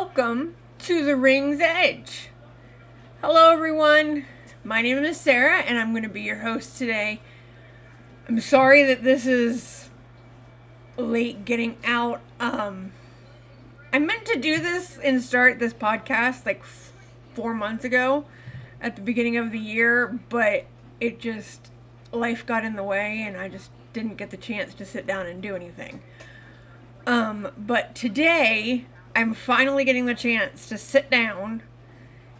welcome to the Ring's Edge. Hello everyone, my name is Sarah and I'm going to be your host today. I'm sorry that this is late getting out. I meant to do this and start this podcast like 4 months ago at the beginning of the year, but life got in the way and I just didn't get the chance to sit down and do anything. But today, I'm finally getting the chance to sit down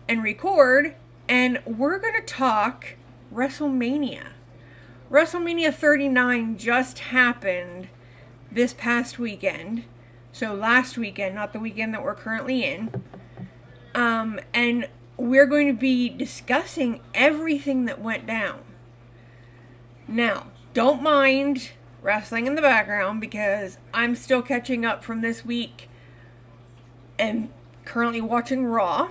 and record, and we're going to talk WrestleMania. WrestleMania 39 just happened this past weekend. So last weekend, not the weekend that we're currently in. And we're going to be discussing everything that went down. Now, don't mind wrestling in the background because I'm still catching up from this week and currently watching Raw,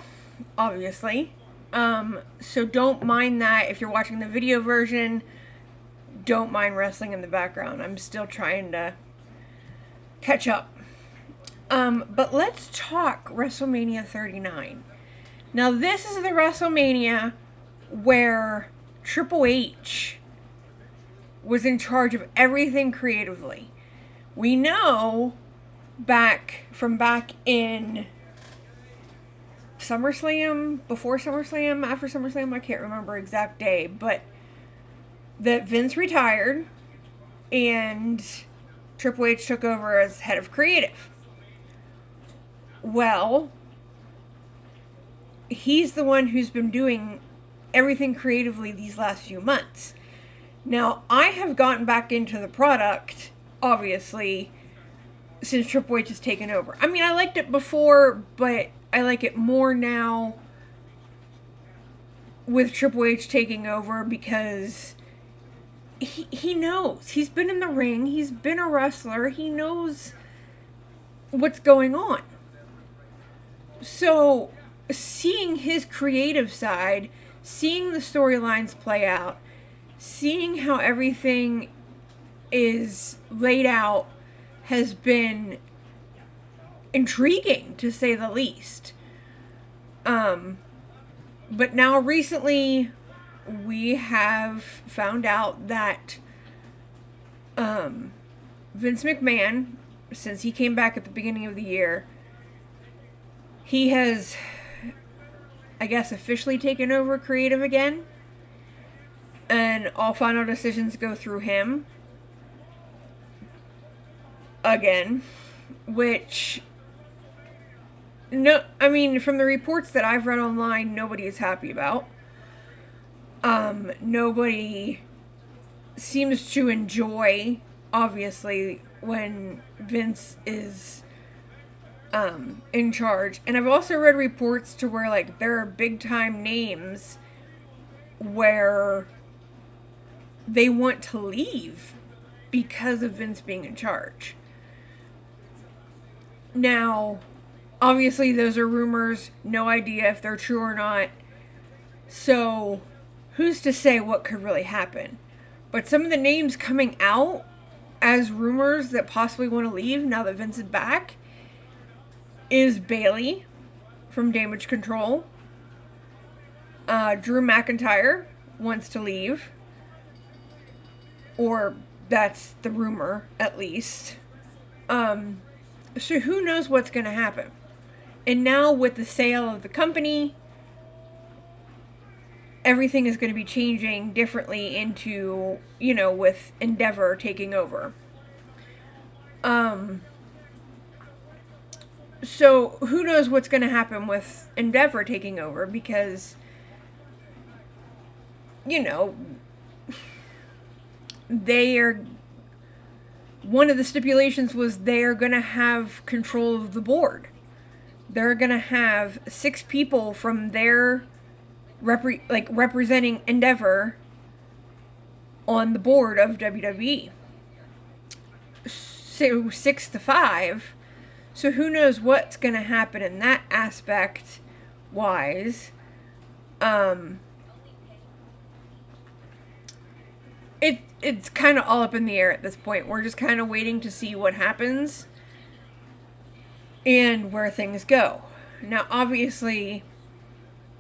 obviously. So don't mind that. If you're watching the video version, don't mind wrestling in the background. I'm still trying to catch up. But let's talk WrestleMania 39. Now, this is the WrestleMania where Triple H was in charge of everything creatively. We know back in SummerSlam, before SummerSlam, after SummerSlam, I can't remember exact day, but that Vince retired and Triple H took over as head of creative. Well, he's the one who's been doing everything creatively these last few months. Now, I have gotten back into the product, obviously, since Triple H has taken over. I mean, I liked it before, but I like it more now with Triple H taking over because he knows. He's been in the ring. He's been a wrestler. He knows what's going on. So, seeing his creative side, seeing the storylines play out, seeing how everything is laid out has been intriguing, to say the least. But now recently we have found out that Vince McMahon, since he came back at the beginning of the year, he has, I guess, officially taken over creative again. And all final decisions go through him. Again. Which, no, I mean, from the reports that I've read online, nobody is happy about. Nobody seems to enjoy, obviously, when Vince is in charge. And I've also read reports to where, like, there are big time names where they want to leave because of Vince being in charge. Now, obviously those are rumors, no idea if they're true or not. So, who's to say what could really happen? But some of the names coming out as rumors that possibly want to leave now that Vince is back is Bayley from Damage Control. Drew McIntyre wants to leave. Or that's the rumor, at least. So who knows what's going to happen? And now with the sale of the company, everything is going to be changing differently into, with Endeavor taking over. So who knows what's going to happen with Endeavor taking over because, one of the stipulations was they're going to have control of the board. They're going to have 6 people from their representing Endeavor on the board of WWE. So 6-5. So who knows what's going to happen in that aspect wise. It's kind of all up in the air at this point. We're just kind of waiting to see what happens and where things go. Now, obviously,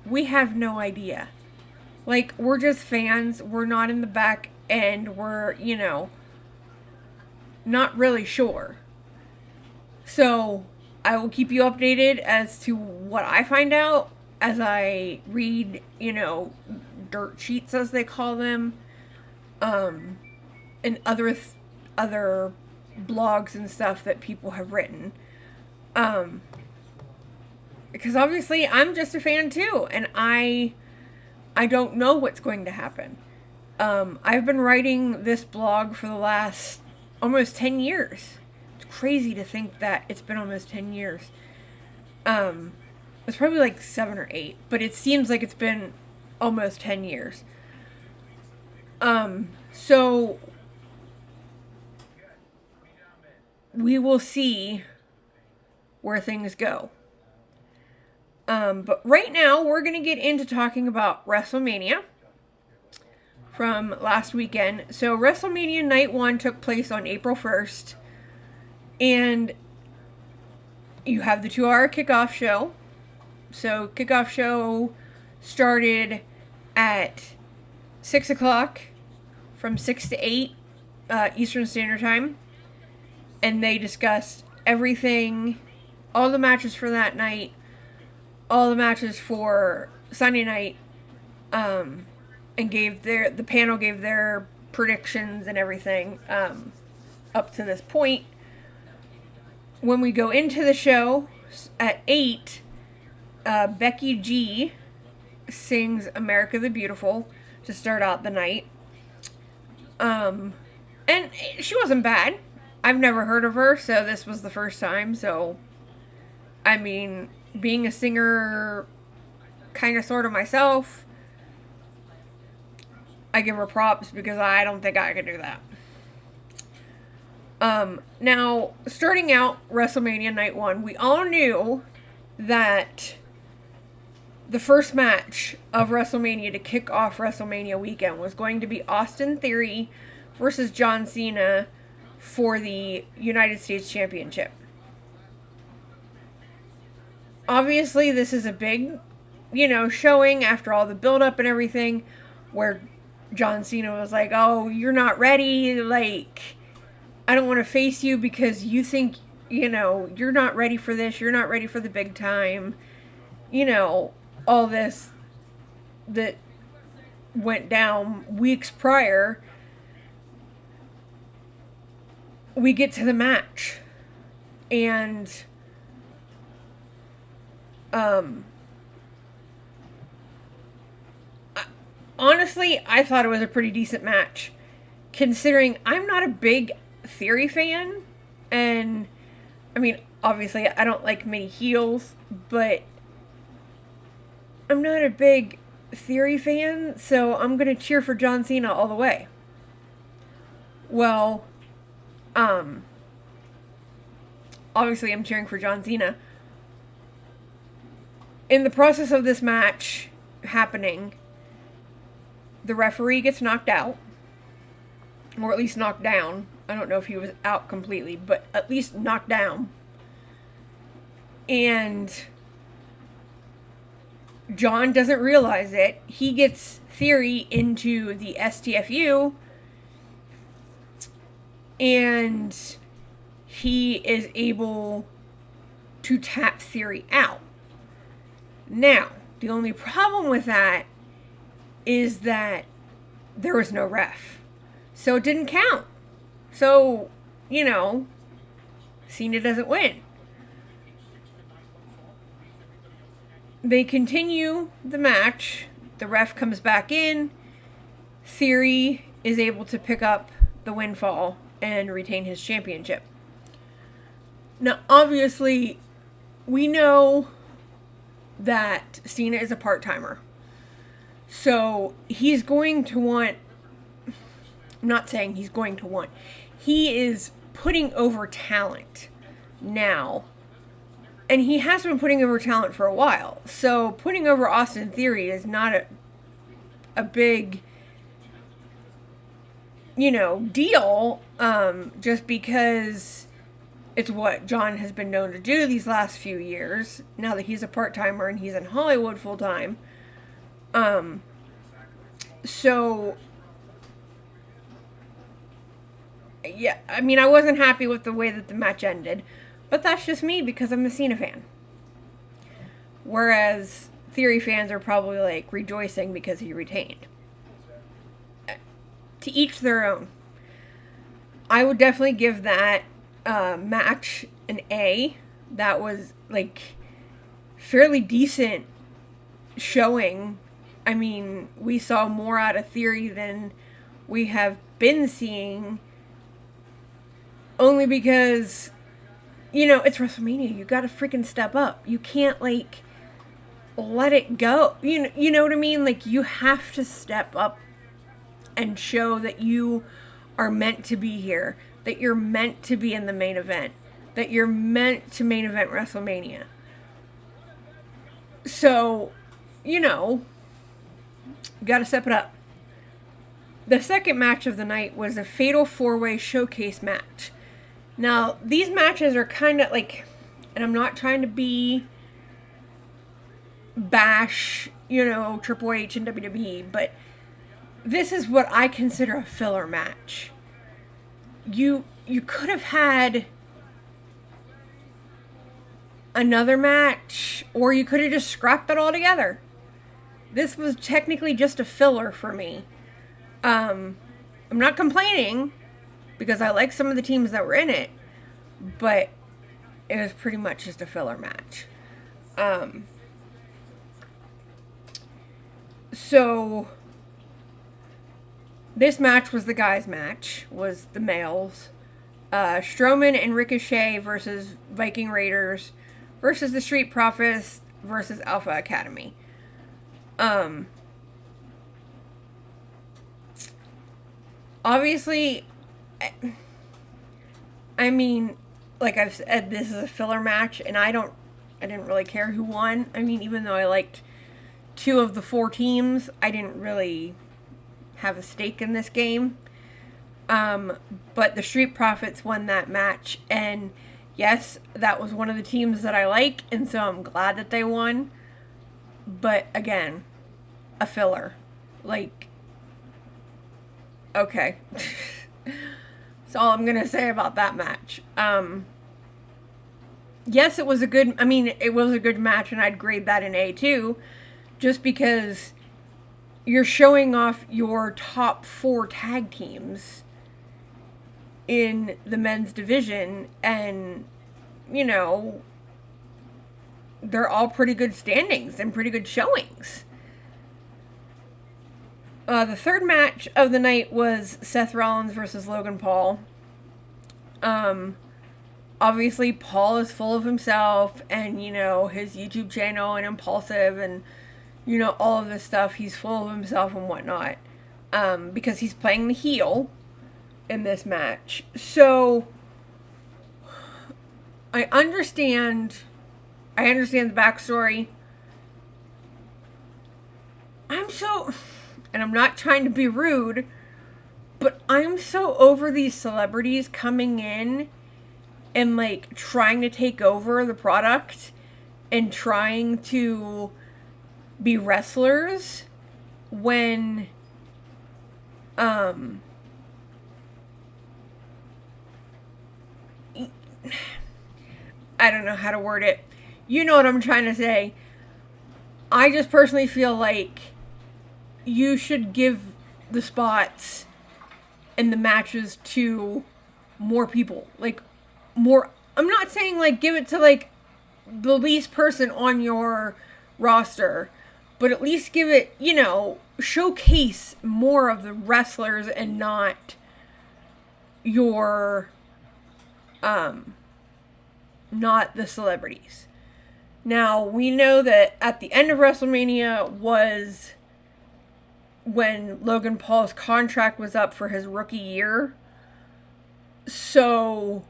we have no idea. Like, we're just fans. We're not in the back end. We're, not really sure. So, I will keep you updated as to what I find out as I read, dirt sheets as they call them, and other blogs and stuff that people have written. Because obviously I'm just a fan too, and I don't know what's going to happen. I've been writing this blog for the last almost 10 years. It's crazy to think that it's been almost 10 years. It's probably like 7 or 8, but it seems like it's been almost 10 years. So we will see where things go. But right now, we're going to get into talking about WrestleMania from last weekend. So WrestleMania Night 1 took place on April 1st. And you have the 2-hour kickoff show. So kickoff show started at 6 o'clock from 6 to 8 Eastern Standard Time. And they discussed everything, all the matches for that night, all the matches for Sunday night, and the panel gave their predictions and everything up to this point. When we go into the show at 8, Becky G sings America the Beautiful to start out the night. And she wasn't bad. I've never heard of her, so this was the first time. So, I mean, being a singer kind of sort of myself, I give her props because I don't think I could do that. Now, starting out WrestleMania Night 1, we all knew that the first match of WrestleMania to kick off WrestleMania weekend was going to be Austin Theory versus John Cena for the United States Championship. Obviously, this is a big, showing after all the build-up and everything, where John Cena was like, oh, you're not ready, like, I don't want to face you because you think, you're not ready for this, you're not ready for the big time, all this that went down weeks prior. We get to the match, and honestly, I thought it was a pretty decent match, considering I'm not a big Theory fan, and I mean, obviously, I don't like many heels, but I'm not a big Theory fan, so I'm gonna cheer for John Cena all the way. Well, obviously I'm cheering for John Cena. In the process of this match happening, the referee gets knocked out, or at least knocked down. I don't know if he was out completely, but at least knocked down. And John doesn't realize it. He gets Theory into the STFU, and he is able to tap Theory out. Now, the only problem with that is that there was no ref. So it didn't count. So, Cena doesn't win. They continue the match. The ref comes back in. Theory is able to pick up the windfall and retain his championship. Now, obviously, we know that Cena is a part-timer. So, he's going to want... I'm not saying he's going to want. He is putting over talent now. And he has been putting over talent for a while. So, putting over Austin Theory is not a big, deal. Just because It's what John has been known to do these last few years, now that he's a part-timer and he's in Hollywood full-time. So, yeah, I mean, I wasn't happy with the way that the match ended, but that's just me because I'm a Cena fan. Whereas Theory fans are probably like rejoicing because he retained. To each their own. I would definitely give that match an A. That was like fairly decent showing. I mean, we saw more out of Theory than we have been seeing, only because, you know, it's WrestleMania. You gotta freaking step up. You can't, like, let it go. You know what I mean? Like, you have to step up and show that you are meant to be here, that you're meant to be in the main event, that you're meant to main event WrestleMania. So, you know, you gotta step it up. The second match of the night was a Fatal 4-Way Showcase match. Now, these matches are kind of like, and I'm not trying to bash, you know, Triple H and WWE, but this is what I consider a filler match. You could have had another match, or you could have just scrapped it all together. This was technically just a filler for me. I'm not complaining, because I like some of the teams that were in it, but it was pretty much just a filler match. So this match was the guys' match, was the males. Strowman and Ricochet versus Viking Raiders versus the Street Profits versus Alpha Academy. Obviously, I mean, like I've said, this is a filler match, and I didn't really care who won. I mean, even though I liked 2 of the 4 teams, I didn't really have a stake in this game. But the Street Profits won that match, and yes, that was one of the teams that I like, and so I'm glad that they won. But again, a filler. Like, okay. That's all I'm gonna say about that match. Yes, it was a good match, and I'd grade that an A too, just because you're showing off your top 4 tag teams in the men's division, and, you know, they're all pretty good standings and pretty good showings. The third match of the night was Seth Rollins versus Logan Paul. Obviously, Paul is full of himself, and, you know, his YouTube channel and Impulsive and, you know, all of this stuff. He's full of himself and whatnot, because he's playing the heel in this match. So I understand the backstory. And I'm not trying to be rude, but I'm so over these celebrities coming in and, like, trying to take over the product and trying to be wrestlers when I don't know how to word it. You know what I'm trying to say. I just personally feel like you should give the spots and the matches to more people. Like, more. I'm not saying, like, give it to, like, the least person on your roster, but at least give it, you know, showcase more of the wrestlers and not your, not the celebrities. Now, we know that at the end of WrestleMania was when Logan Paul's contract was up for his rookie year. So,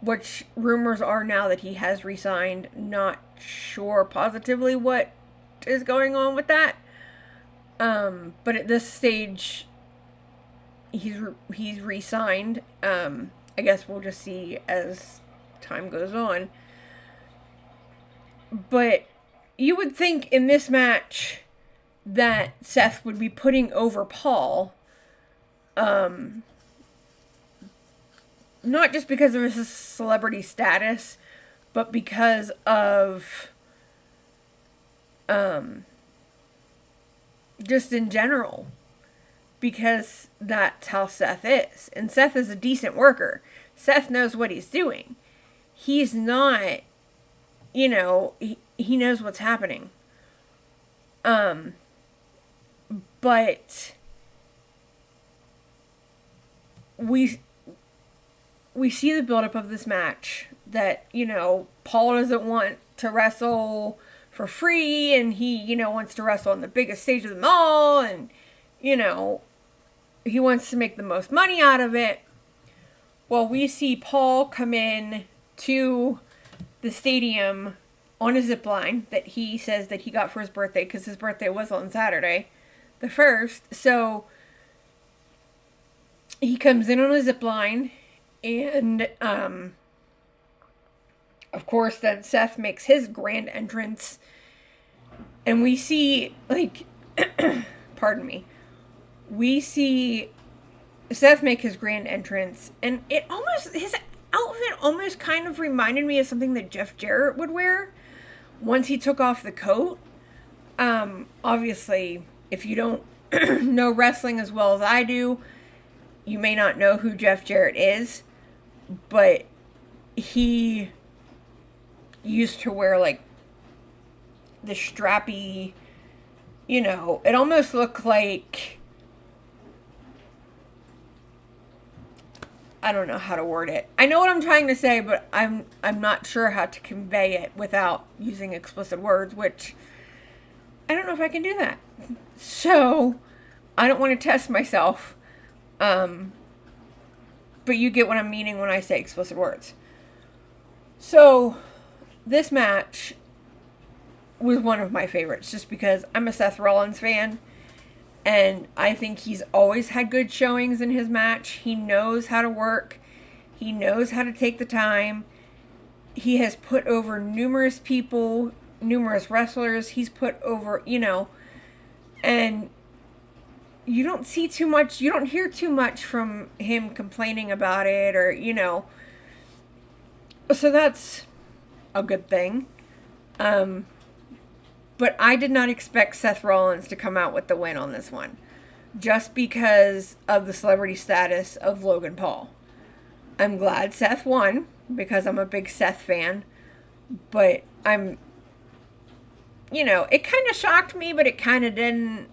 which rumors are now that he has re-signed. Not sure positively what is going on with that. But at this stage, he's re-signed. I guess we'll just see as time goes on. But you would think in this match that Seth would be putting over Paul. Not just because of his celebrity status, but because of just in general. Because that's how Seth is. And Seth is a decent worker. Seth knows what he's doing. He's not, he knows what's happening. But we see the buildup of this match that, Paul doesn't want to wrestle for free, and he, wants to wrestle on the biggest stage of them all, and, he wants to make the most money out of it. Well, we see Paul come in to the stadium on a zip line that he says that he got for his birthday, because his birthday was on Saturday, the 1st. So he comes in on a zip line, and of course then Seth makes his grand entrance, and we see pardon me, we see Seth make his grand entrance, and his outfit almost kind of reminded me of something that Jeff Jarrett would wear once he took off the coat. Obviously, if you don't know wrestling as well as I do, you may not know who Jeff Jarrett is, but he used to wear the strappy, it almost looked like, I don't know how to word it. I know what I'm trying to say, but I'm not sure how to convey it without using explicit words, which I don't know if I can do that. So I don't want to test myself. But you get what I'm meaning when I say explicit words. So this match was one of my favorites, just because I'm a Seth Rollins fan. And I think he's always had good showings in his match. He knows how to work. He knows how to take the time. He has put over numerous people, numerous wrestlers. He's put over, and you don't see too much, you don't hear too much from him complaining about it, or, So that's a good thing. But I did not expect Seth Rollins to come out with the win on this one, just because of the celebrity status of Logan Paul. I'm glad Seth won, because I'm a big Seth fan, but it kind of shocked me, but it kind of didn't,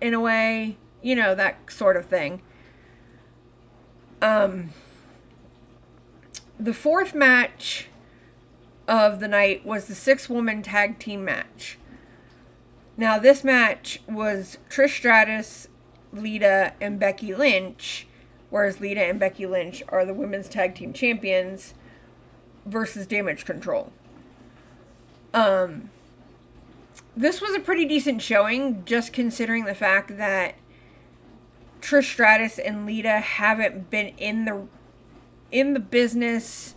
in a way, that sort of thing. The fourth match of the night was the 6-woman tag team match. Now, this match was Trish Stratus, Lita, and Becky Lynch, whereas Lita and Becky Lynch are the women's tag team champions, versus Damage Control. This was a pretty decent showing, just considering the fact that Trish Stratus and Lita haven't been in the business.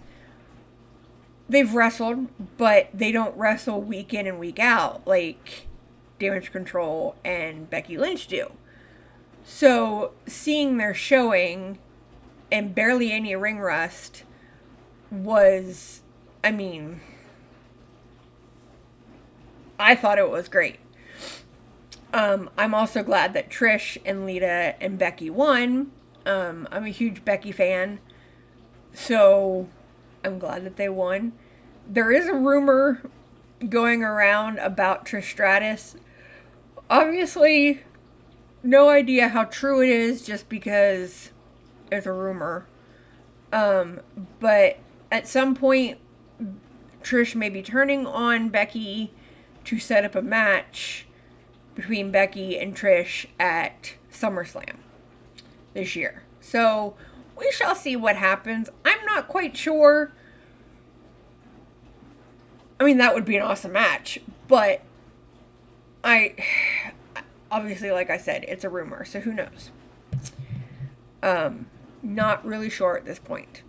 They've wrestled, but they don't wrestle week in and week out like Damage Control and Becky Lynch do. So seeing their showing and barely any ring rust was, I thought it was great. I'm also glad that Trish and Lita and Becky won. I'm a huge Becky fan, so I'm glad that they won. There is a rumor going around about Trish Stratus. Obviously, no idea how true it is, just because it's a rumor. But at some point, Trish may be turning on Becky to set up a match between Becky and Trish at SummerSlam this year. So we shall see what happens. I'm not quite sure. That would be an awesome match, but obviously, like I said, it's a rumor, so who knows. Not really sure at this point.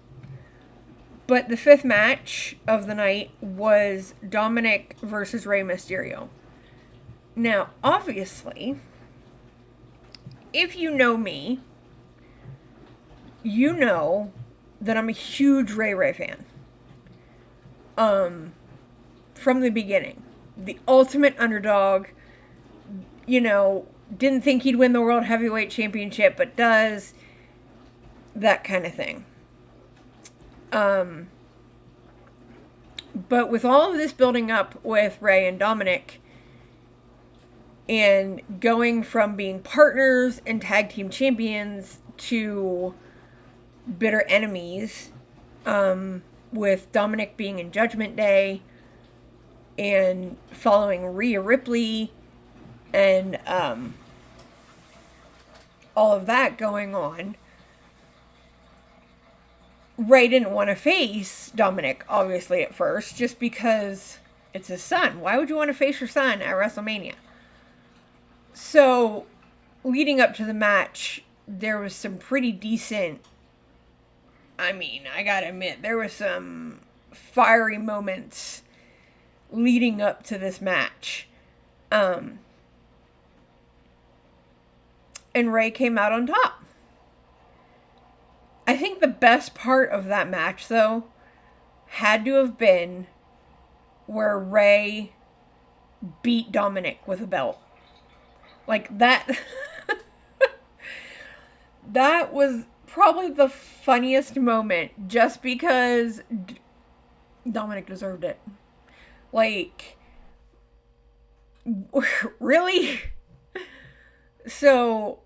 But the fifth match of the night was Dominic versus Rey Mysterio. Now, obviously, if you know me, you know that I'm a huge Ray fan. From the beginning. The ultimate underdog, didn't think he'd win the World Heavyweight Championship, but does. That kind of thing. But with all of this building up with Ray and Dominic, and going from being partners and tag team champions to bitter enemies, with Dominic being in Judgment Day and following Rhea Ripley and all of that going on, Ray didn't want to face Dominic, obviously, at first, just because it's his son. Why would you want to face your son at WrestleMania? So, leading up to the match, there was some pretty decent, I gotta admit, there were some fiery moments leading up to this match. And Ray came out on top. I think the best part of that match, though, had to have been where Ray beat Dominic with a belt. Like, that... that was probably the funniest moment, just because Dominic deserved it. Like, really? So,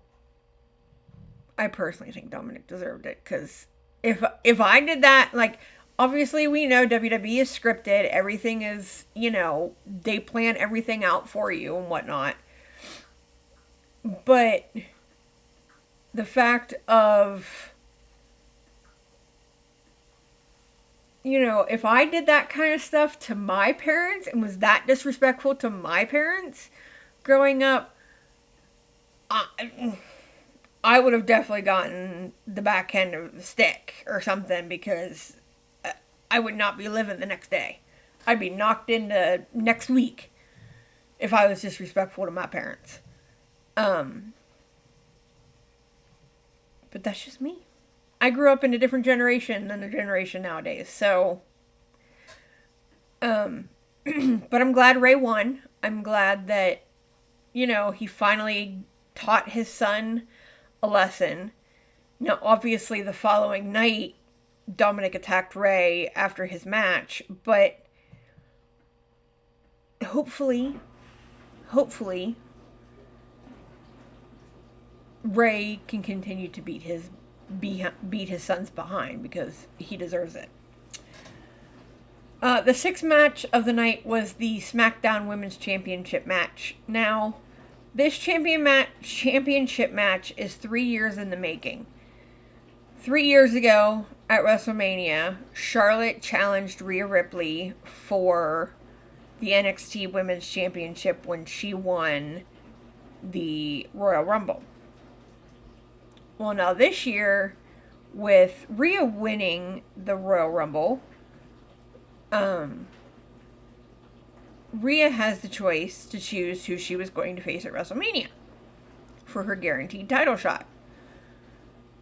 I personally think Dominic deserved it, because if I did that, like, obviously we know WWE is scripted, everything is, they plan everything out for you and whatnot, but the fact of, if I did that kind of stuff to my parents and was that disrespectful to my parents growing up, I would have definitely gotten the back end of the stick or something, because I would not be living the next day. I'd be knocked into next week if I was disrespectful to my parents. But that's just me. I grew up in a different generation than the generation nowadays, so... but I'm glad Ray won. I'm glad that, he finally taught his son a lesson. Now, obviously, the following night, Dominic attacked Ray after his match, but hopefully, Ray can continue to beat his son's behind, because he deserves it. The sixth match of the night was the SmackDown Women's Championship match. Now, this championship match is 3 years in the making. 3 years ago at WrestleMania, Charlotte challenged Rhea Ripley for the NXT Women's Championship when she won the Royal Rumble. Well, now this year, with Rhea winning the Royal Rumble, Rhea has the choice to choose who she was going to face at WrestleMania for her guaranteed title shot.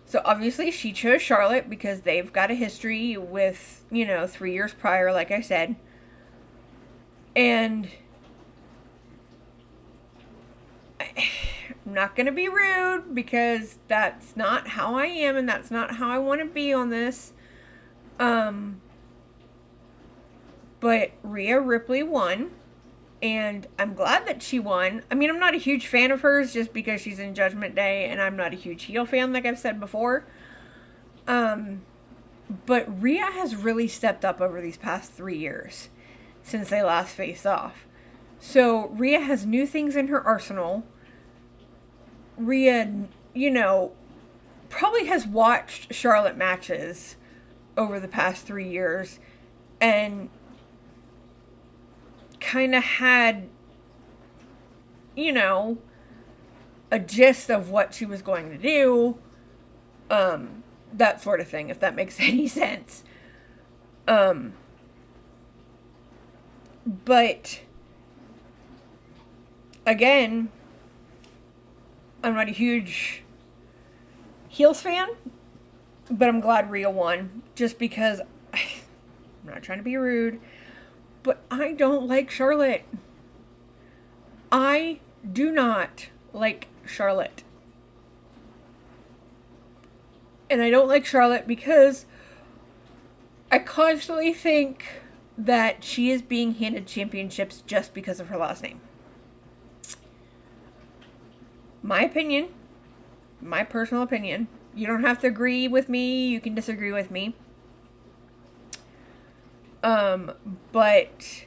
So obviously she chose Charlotte because they've got a history with, 3 years prior, like I said. And I'm not going to be rude, because that's not how I am and that's not how I want to be on this. But Rhea Ripley won. And I'm glad that she won. I'm not a huge fan of hers just because she's in Judgment Day, and I'm not a huge heel fan, like I've said before. But Rhea has really stepped up over these past 3 years since they last faced off. So Rhea has new things in her arsenal. Rhea, probably has watched Charlotte matches over the past 3 years and kind of had, a gist of what she was going to do. that sort of thing, if that makes any sense. But again, I'm not a huge heels fan, but I'm glad Rhea won, just because I'm not trying to be rude, but I don't like Charlotte. I do not like Charlotte. And I don't like Charlotte because I constantly think that she is being handed championships just because of her last name. My opinion. My personal opinion. You don't have to agree with me. You can disagree with me. But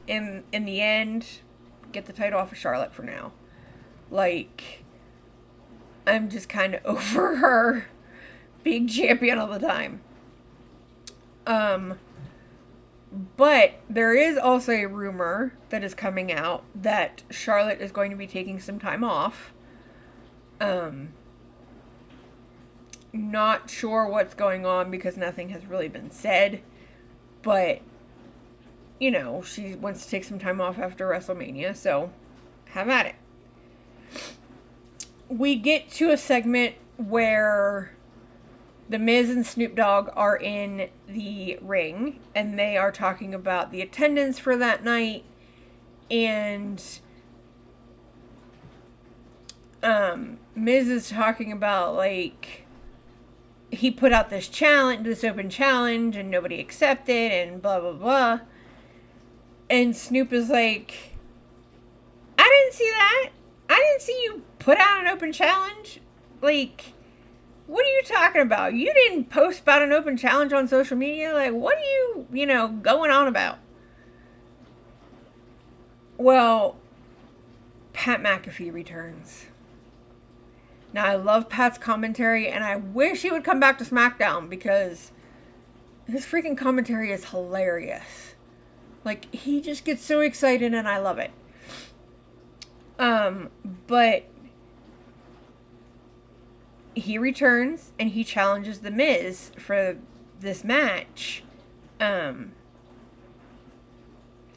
in the end, get the title off of Charlotte for now. Like, I'm just kind of over her being champion all the time. But there is also a rumor that is coming out that Charlotte is going to be taking some time off. Not sure what's going on because nothing has really been said. But, you know, she wants to take some time off after WrestleMania, so have at it. We get to a segment where The Miz and Snoop Dogg are in the ring, and they are talking about the attendance for that night, and Miz is talking about, like, he put out this challenge, this open challenge, and nobody accepted, and blah, blah, blah. And Snoop is like, I didn't see that. I didn't see you put out an open challenge. Like, what are you talking about? You didn't post about an open challenge on social media? Like, what are you, going on about? Well, Pat McAfee returns. Now, I love Pat's commentary, and I wish he would come back to SmackDown because his freaking commentary is hilarious. Like, he just gets so excited, and I love it. But he returns, and he challenges The Miz for this match. And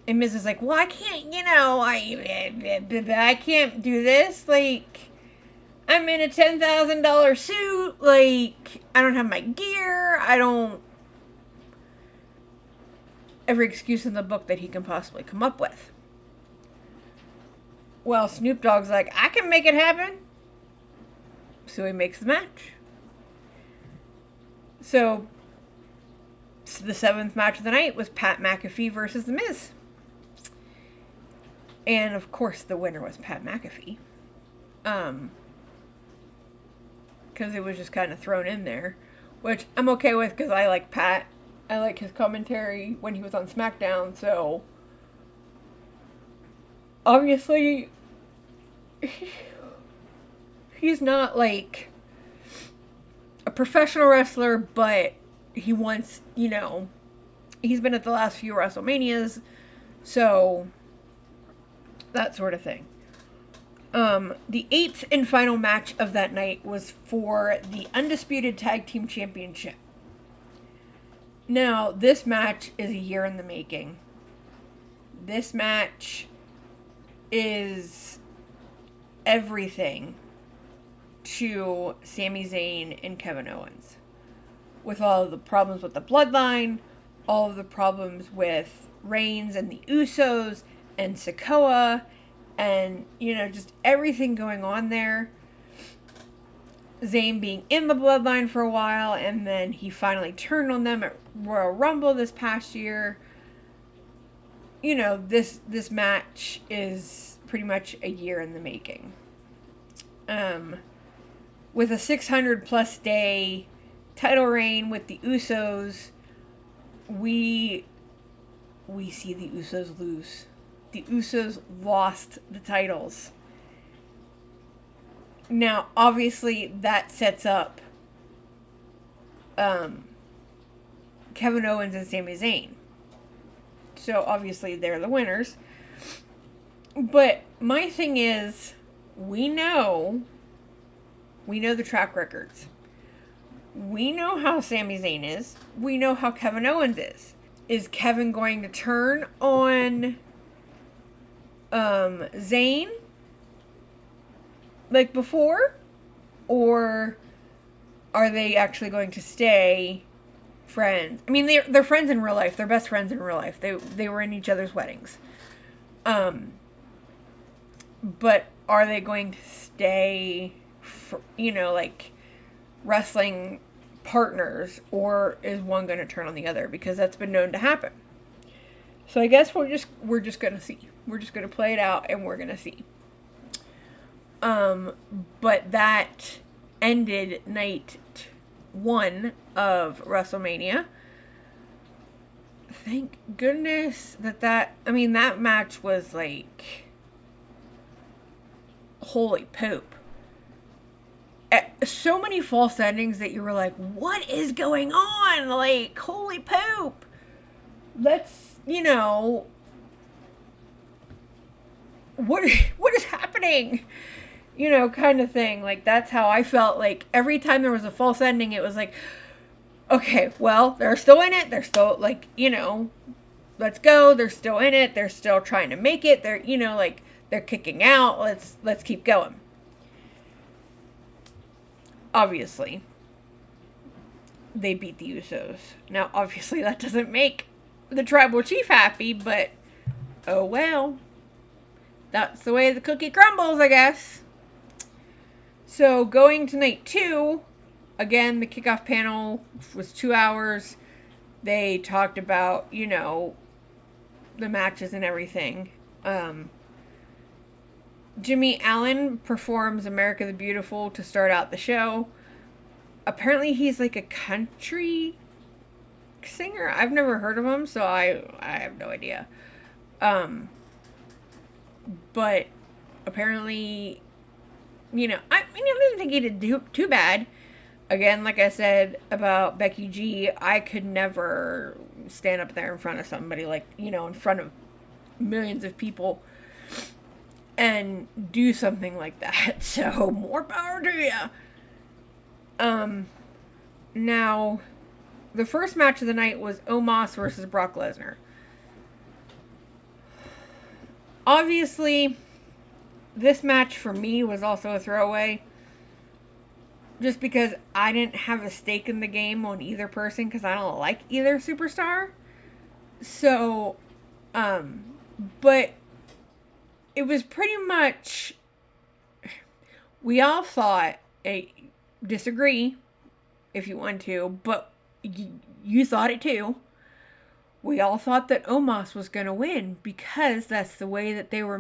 Miz is like, well, I can't, I can't do this. Like, I'm in a $10,000 suit. Like, I don't have my gear. Every excuse in the book that he can possibly come up with. Well, Snoop Dogg's like, I can make it happen. So he makes the match. So the 7th match of the night was Pat McAfee versus The Miz. And, of course, the winner was Pat McAfee. Because it was just kind of thrown in there. Which I'm okay with because I like Pat. I like his commentary when he was on SmackDown, so obviously he's not like a professional wrestler, but he wants, he's been at the last few WrestleManias, so that sort of thing. The 8th and final match of that night was for the Undisputed Tag Team Championship. Now, this match is a year in the making. This match is everything to Sami Zayn and Kevin Owens. With all of the problems with the bloodline, all of the problems with Reigns and the Usos and Sikoa, and, just everything going on there. Zayn being in the bloodline for a while, and then he finally turned on them at Royal Rumble this past year. This match is pretty much a year in the making. With a 600-plus day title reign with the Usos, we see the Usos lose. The Usos lost the titles. Now, obviously, that sets up Kevin Owens and Sami Zayn. So, obviously, they're the winners. But my thing is, we know the track records. We know how Sami Zayn is. We know how Kevin Owens is. Is Kevin going to turn on Zayn like before? Or are they actually going to stay friends? I mean, they're friends in real life. They're best friends in real life. They were in each other's weddings. But are they going to stay, like wrestling partners, or is one going to turn on the other? Because that's been known to happen. So I guess we're just going to see. We're just going to play it out, and we're going to see. But that ended night 1 of WrestleMania. Thank goodness that match was like, holy poop. So many false endings that you were like, what is going on? Like, holy poop. Let's, what is happening? Kind of thing. Like, that's how I felt. Like, every time there was a false ending, it was like, okay, well, they're still in it. They're still, like, let's go. They're still in it. They're still trying to make it. They're, they're kicking out. Let's keep going. Obviously, they beat the Usos. Now, obviously, that doesn't make the tribal chief happy, but oh well. That's the way the cookie crumbles, I guess. So, going to night 2, again, the kickoff panel was 2 hours. They talked about, the matches and everything. Jimmy Allen performs America the Beautiful to start out the show. Apparently he's like a country singer. I've never heard of him, so I have no idea. But apparently, I didn't think he did too bad. Again, like I said about Becky G, I could never stand up there in front of somebody, like, in front of millions of people and do something like that. So, more power to you. Now, the first match of the night was Omos versus Brock Lesnar. Obviously, this match for me was also a throwaway. Just because I didn't have a stake in the game on either person, because I don't like either superstar. So, but it was pretty much, we all thought, disagree if you want to, but you thought it too. We all thought that Omos was going to win because that's the way that they were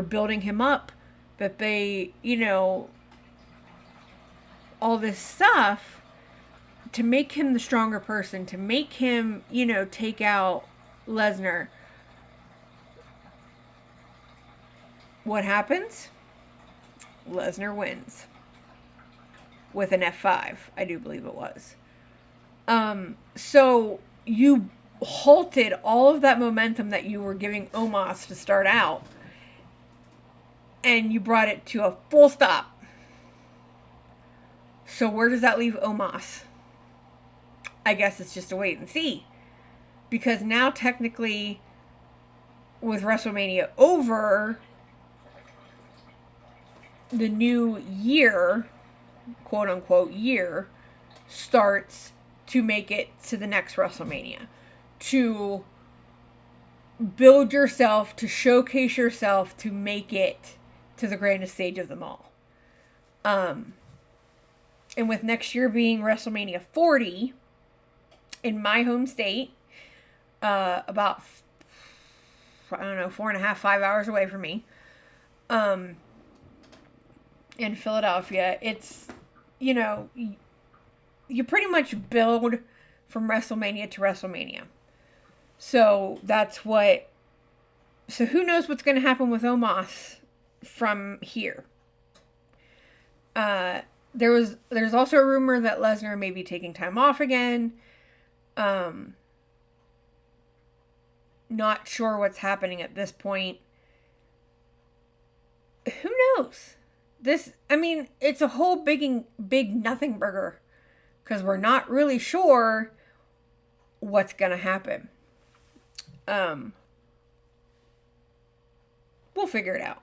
building him up, that they, all this stuff to make him the stronger person, to make him, take out Lesnar. What happens? Lesnar wins. With an F5, I do believe it was. So you halted all of that momentum that you were giving Omos to start out, and you brought it to a full stop. So where does that leave Omos? I guess it's just a wait and see. Because now technically, with WrestleMania over, the new year, quote unquote year, starts to make it to the next WrestleMania. To build yourself, to showcase yourself, to make it to the grandest stage of them all. And with next year being WrestleMania 40 in my home state, about, 4.5, 5 hours away from me, in Philadelphia, it's, you pretty much build from WrestleMania to WrestleMania. So so who knows what's going to happen with Omos from here. There's also a rumor that Lesnar may be taking time off again. Not sure what's happening at this point. who knows? It's a whole big nothing burger because we're not really sure what's going to happen. We'll figure it out.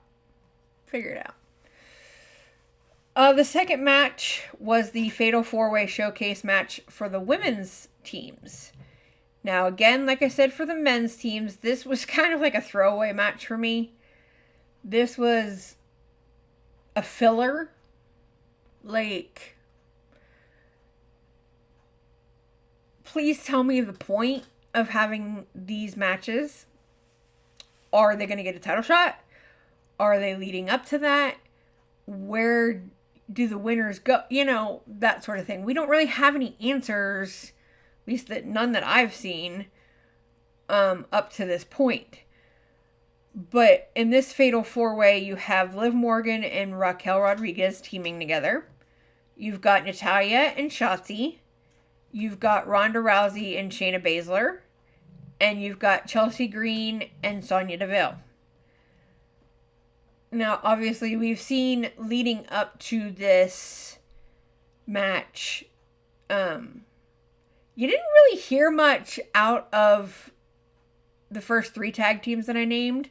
The second match was the Fatal 4-Way Showcase match for the women's teams. Now, again, like I said, for the men's teams, this was kind of like a throwaway match for me. This was a filler. Like, please tell me the point of having these matches. Are they going to get a title shot? Are they leading up to that? Where do the winners go? You know, that sort of thing. We don't really have any answers, at least none that I've seen, up to this point. But in this Fatal 4-Way, you have Liv Morgan and Raquel Rodriguez teaming together. You've got Natalya and Shotzi. You've got Ronda Rousey and Shayna Baszler. And you've got Chelsea Green and Sonya Deville. Now, obviously, we've seen leading up to this match, you didn't really hear much out of the first 3 tag teams that I named,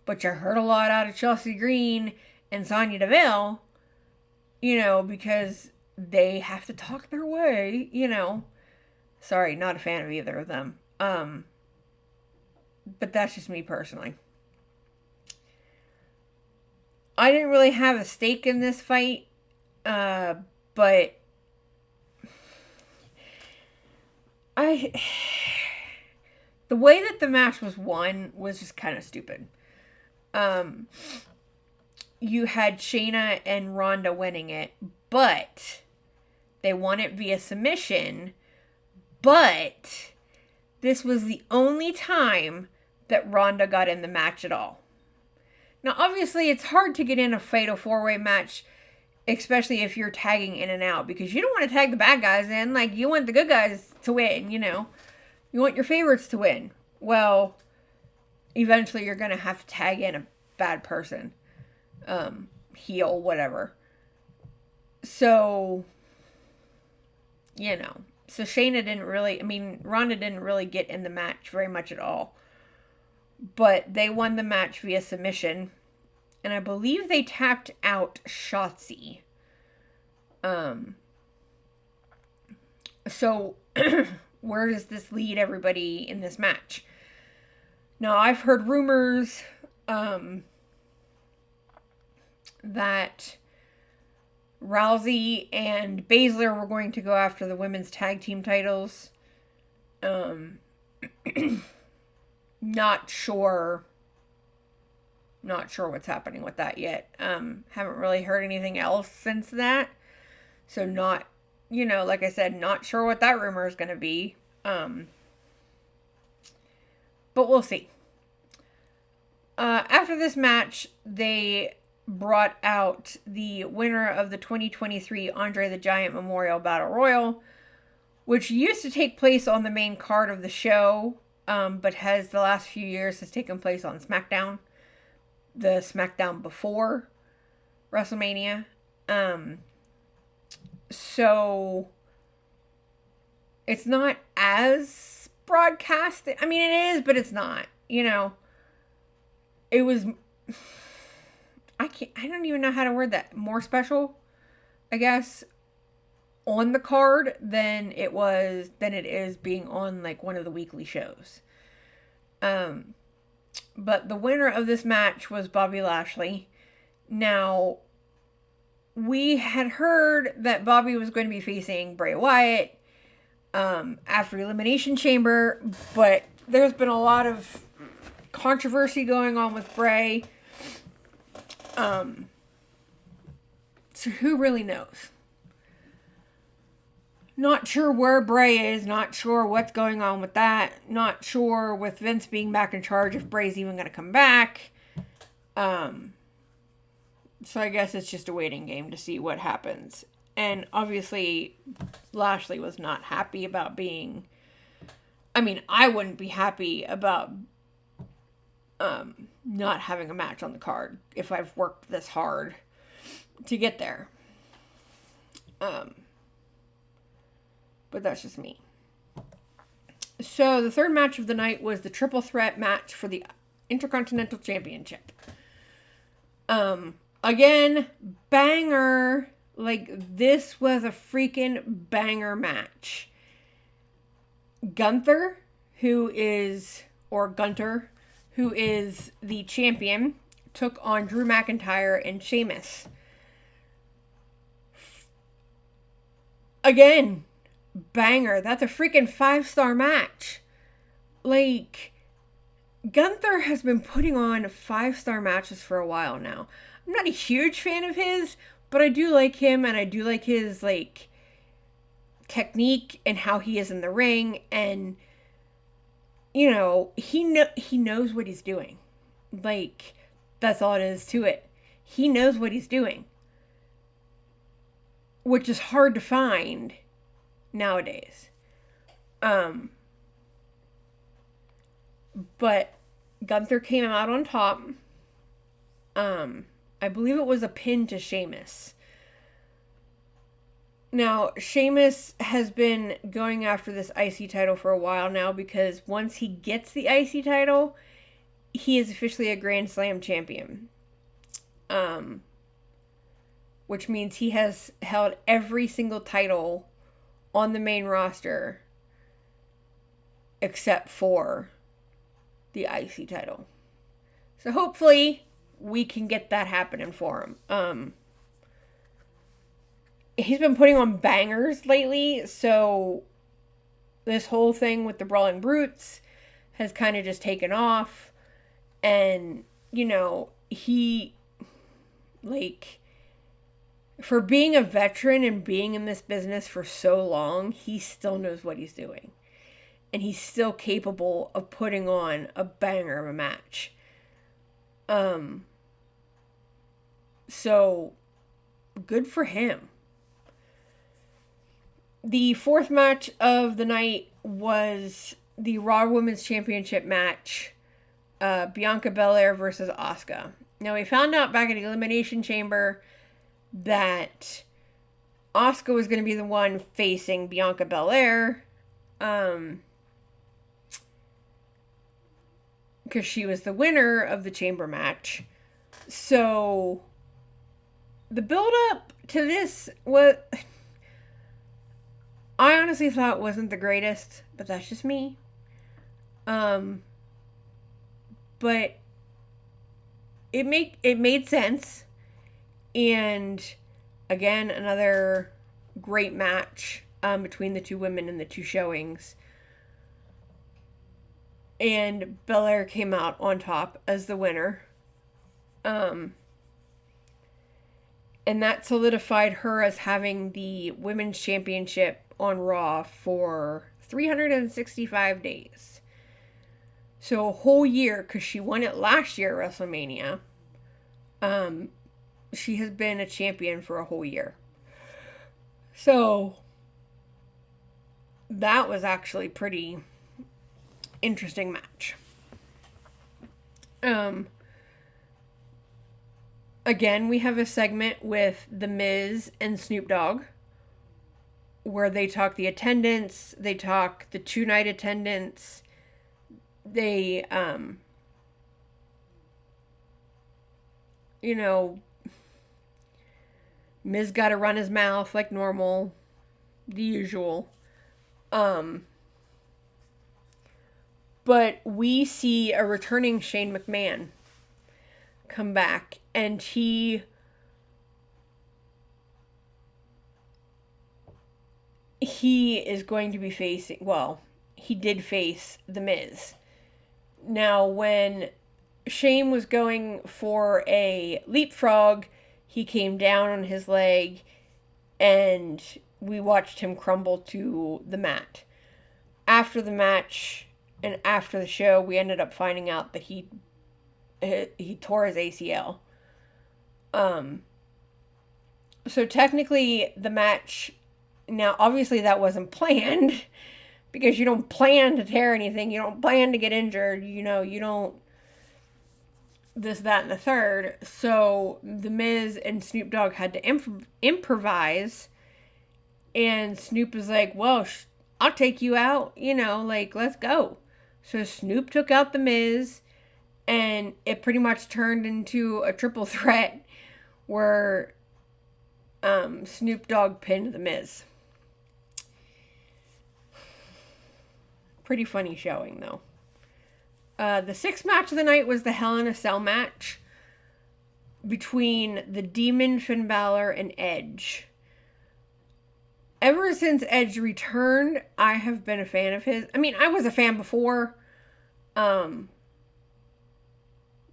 but you heard a lot out of Chelsea Green and Sonya Deville, you know, because they have to talk their way, you know. Sorry, not a fan of either of them. But that's just me personally. I didn't really have a stake in this fight, but the way that the match was won was just kind of stupid. You had Shayna and Ronda winning it, but they won it via submission, but this was the only time that Ronda got in the match at all. Now, obviously, it's hard to get in a Fatal 4-Way match, especially if you're tagging in and out, because you don't want to tag the bad guys in. Like, you want the good guys to win, you know. You want your favorites to win. Well, eventually you're going to have to tag in a bad person. Heel, whatever. So, you know. So, Ronda didn't really get in the match very much at all. But they won the match via submission. And I believe they tapped out Shotzi. So, where does this lead everybody in this match? Now, I've heard rumors that Rousey and Baszler were going to go after the women's tag team titles. Not sure what's happening with that yet. Haven't really heard anything else since that. So not, you know, like I said, not sure what that rumor is going to be. But we'll see. After this match, they brought out the winner of the 2023 Andre the Giant Memorial Battle Royal, which used to take place on the main card of the show, but the last few years has taken place on SmackDown. The SmackDown before WrestleMania. So it's not as broadcasted. I mean, it is, but it's not. You know, it was. I don't even know how to word that. More special, I guess, on the card than it is being on like one of the weekly shows. But the winner of this match was Bobby Lashley. Now, we had heard that Bobby was going to be facing Bray Wyatt after Elimination Chamber, but there's been a lot of controversy going on with Bray. So who really knows? Not sure where Bray is. Not sure what's going on with that. Not sure with Vince being back in charge if Bray's even going to come back. So I guess it's just a waiting game to see what happens. And obviously, Lashley was not happy about being... I mean, I wouldn't be happy about not having a match on the card if I've worked this hard to get there. But that's just me. So the third match of the night was the triple threat match for the Intercontinental Championship. Again, banger. Like, this was a freaking banger match. Gunter, who is the champion, took on Drew McIntyre and Sheamus. Again, banger. That's a freaking 5-star match. Like, Gunther has been putting on 5-star matches for a while now. I'm not a huge fan of his, but I do like him, and I do like his, like, technique and how he is in the ring, and, you know, he knows what he's doing. Like, that's all it is to it. He knows what he's doing, which is hard to find nowadays. But Gunther came out on top. I believe it was a pin to Sheamus. Now, Sheamus has been going after this IC title for a while now, because once he gets the IC title, he is officially a Grand Slam champion. Which means he has held every single title on the main roster except for the IC title. So hopefully we can get that happening for him. He's been putting on bangers lately, so this whole thing with the Brawling Brutes has kind of just taken off. And, you know, he, like, for being a veteran and being in this business for so long, he still knows what he's doing. And he's still capable of putting on a banger of a match. So, good for him. The fourth match of the night was the Raw Women's Championship match. Bianca Belair versus Asuka. Now, we found out back at the Elimination Chamber that Asuka was going to be the one facing Bianca Belair. Because she was the winner of the chamber match. So, the build-up to this was... I honestly thought it wasn't the greatest, but that's just me. But it made sense. And again, another great match between the two women in the two showings. And Belair came out on top as the winner. And that solidified her as having the Women's Championship on Raw for 365 days. So a whole year, because she won it last year at WrestleMania. She has been a champion for a whole year. So that was actually pretty interesting match. Again, we have a segment with The Miz and Snoop Dogg where they talk the attendance, they talk the 2-night attendance, they, you know, Miz got to run his mouth like normal, the usual. But we see a returning Shane McMahon come back, and he is going to be facing, well, he did face The Miz. Now, when Shane was going for a leapfrog, he came down on his leg, and we watched him crumble to the mat. After the match and after the show, we ended up finding out that he tore his ACL. So technically the match, now obviously that wasn't planned, because you don't plan to tear anything, you don't plan to get injured, you know, you don't this, that, and the third. So The Miz and Snoop Dogg had to improvise. And Snoop was like, well, I'll take you out. Like, let's go. So Snoop took out The Miz. And it pretty much turned into a triple threat where Snoop Dogg pinned The Miz. Pretty funny showing, though. The sixth match of the night was the Hell in a Cell match between the Demon, Finn Balor, and Edge. Ever since Edge returned, I have been a fan of his. I mean, I was a fan before.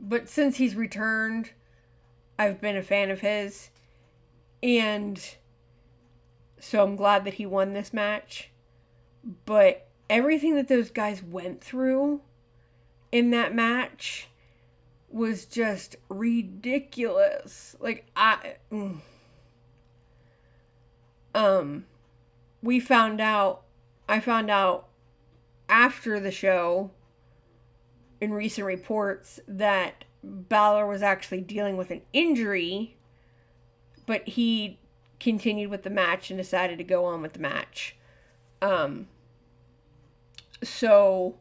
But since he's returned, I've been a fan of his. And so I'm glad that he won this match. But everything that those guys went through in that match was just ridiculous. Like, I found out after the show in recent reports that Balor was actually dealing with an injury, but he continued with the match and decided to go on with the match. So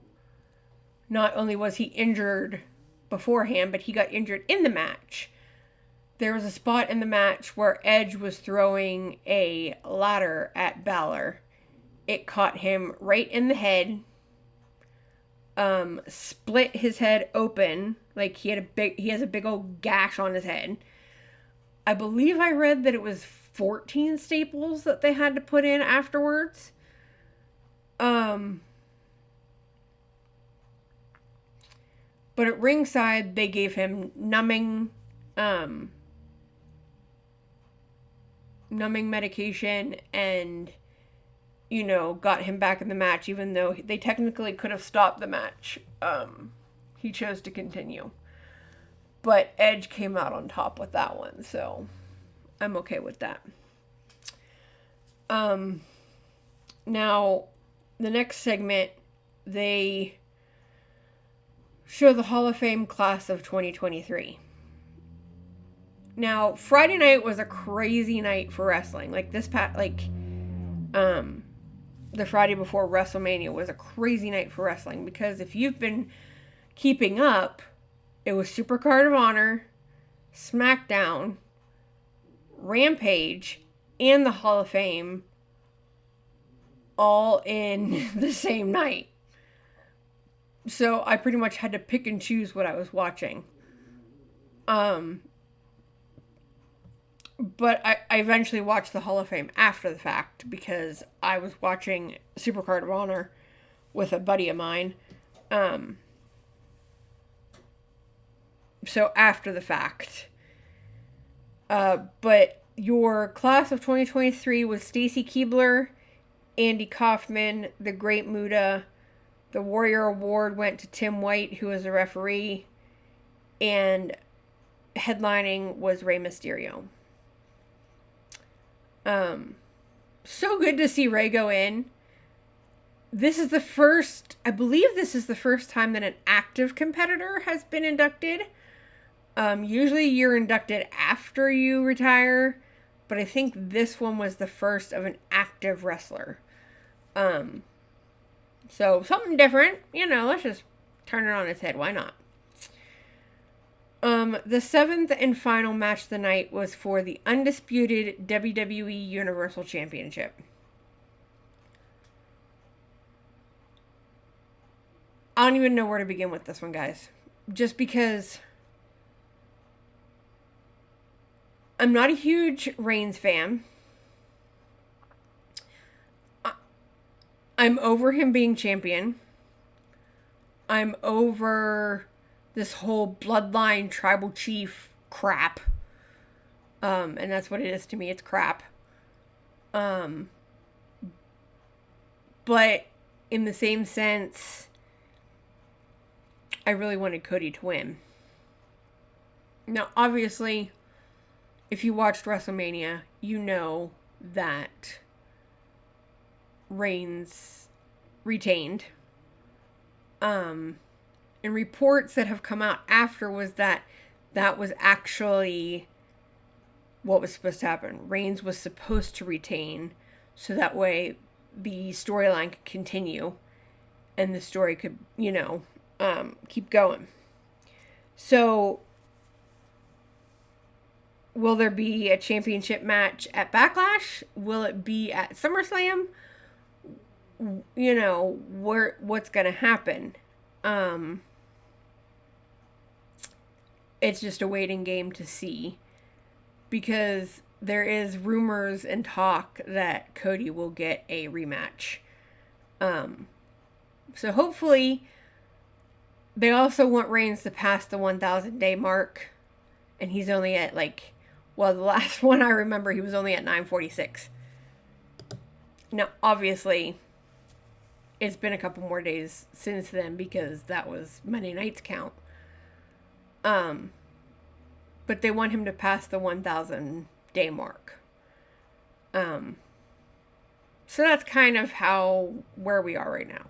not only was he injured beforehand, but he got injured in the match. There was a spot in the match where Edge was throwing a ladder at Balor. It caught him right in the head. Split his head open. Like, he has a big old gash on his head. I believe I read that it was 14 staples that they had to put in afterwards. But at ringside, they gave him numbing medication and, got him back in the match, even though they technically could have stopped the match. He chose to continue. But Edge came out on top with that one, so I'm okay with that. Now, the next segment, they show the Hall of Fame class of 2023. Now, Friday night was a crazy night for wrestling. Like, the Friday before WrestleMania was a crazy night for wrestling, because if you've been keeping up, it was Supercard of Honor, SmackDown, Rampage, and the Hall of Fame all in the same night. So I pretty much had to pick and choose what I was watching. But I eventually watched the Hall of Fame after the fact, because I was watching Supercard of Honor with a buddy of mine. So after the fact. But your class of 2023 was Stacy Keibler, Andy Kaufman, The Great Muta. The Warrior Award went to Tim White, who was a referee. And headlining was Rey Mysterio. So good to see Rey go in. I believe this is the first time that an active competitor has been inducted. Usually you're inducted after you retire, but I think this one was the first of an active wrestler. So something different, let's just turn it on its head. Why not? The seventh and final match of the night was for the undisputed WWE Universal Championship. I don't even know where to begin with this one, guys. Just because I'm not a huge Reigns fan. I'm over him being champion. I'm over this whole bloodline tribal chief crap. And that's what it is to me. It's crap. But in the same sense, I really wanted Cody to win. Now, obviously, if you watched WrestleMania, you know that Reigns retained. And reports that have come out after was that was actually what was supposed to happen. Reigns was supposed to retain, so that way the storyline could continue and the story could, keep going. So, will there be a championship match at Backlash? Will it be at SummerSlam? What's going to happen? It's just a waiting game to see, because there is rumors and talk that Cody will get a rematch. So hopefully, they also want Reigns to pass the 1,000 day mark, and he's only at the last one I remember, he was only at 946. Now, obviously, it's been a couple more days since then, because that was Monday night's count. But they want him to pass the 1,000 day mark. So that's kind of where we are right now.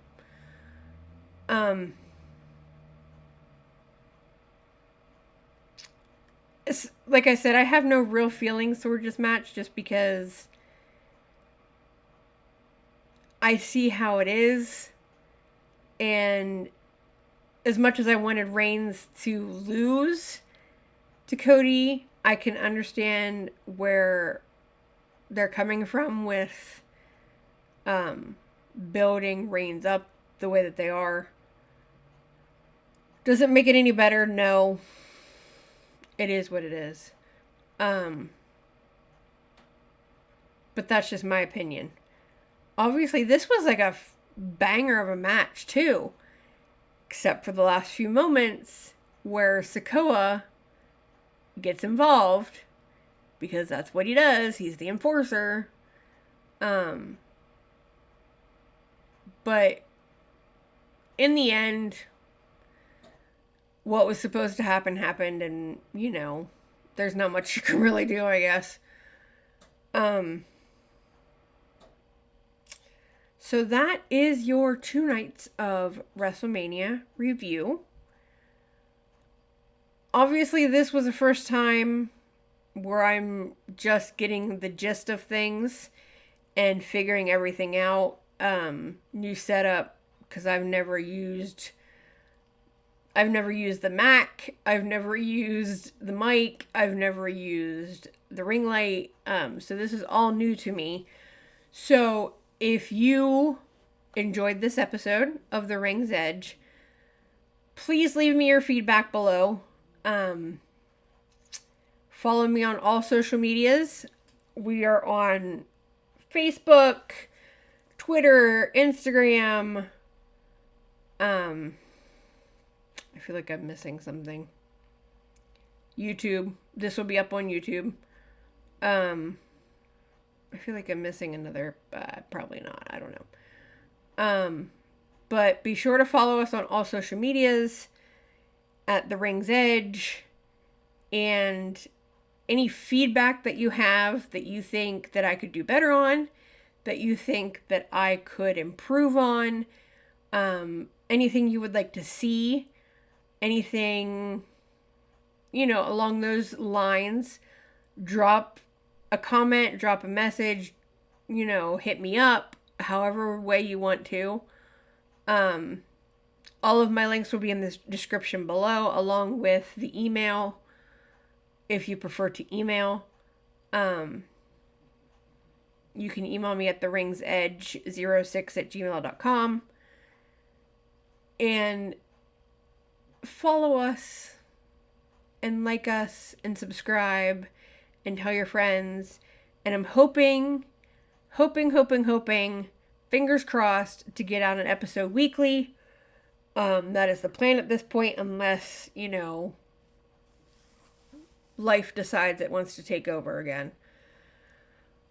Like I said, I have no real feelings towards this match, just because I see how it is. And as much as I wanted Reigns to lose to Cody, I can understand where they're coming from with building Reigns up the way that they are. Does it make it any better? No. It is what it is. But that's just my opinion. Obviously, this was like a banger of a match, too. Except for the last few moments where Sikoa gets involved, because that's what he does. He's the enforcer. But in the end, what was supposed to happen happened, and there's not much you can really do, I guess. So that is your 2 nights of WrestleMania review. Obviously, this was the first time where I'm just getting the gist of things and figuring everything out. New setup, because I've never used the Mac. I've never used the mic. I've never used the ring light. So this is all new to me. So if you enjoyed this episode of The Ring's Edge, please leave me your feedback below. Follow me on all social medias. We are on Facebook, Twitter, Instagram. I feel like I'm missing something. YouTube. This will be up on YouTube. I feel like I'm missing another, probably not. I don't know. But be sure to follow us on all social medias at The Ring's Edge. And any feedback that you have that you think that I could do better on, that you think that I could improve on, anything you would like to see, anything, along those lines, drop a comment, drop a message, hit me up, however way you want to. All of my links will be in the description below, along with the email, if you prefer to email. You can email me at theringsedge06@gmail.com. And follow us, and like us, and subscribe, and tell your friends. And I'm hoping, fingers crossed, to get out an episode weekly. That is the plan at this point, unless, life decides it wants to take over again,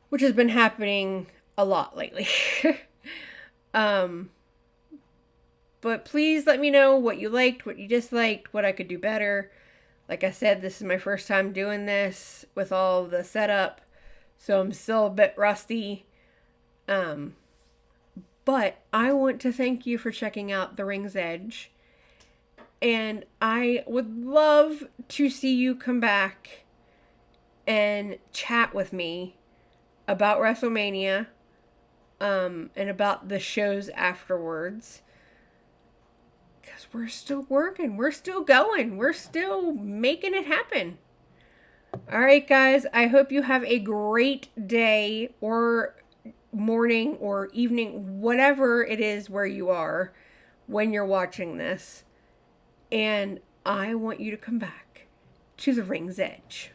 which has been happening a lot lately. But please let me know what you liked, what you disliked, what I could do better. Like I said, this is my first time doing this with all the setup, so I'm still a bit rusty. But I want to thank you for checking out The Ring's Edge. And I would love to see you come back and chat with me about WrestleMania, and about the shows afterwards. Because we're still working. We're still going. We're still making it happen. All right, guys. I hope you have a great day or morning or evening, whatever it is where you are when you're watching this. And I want you to come back to the ring's edge.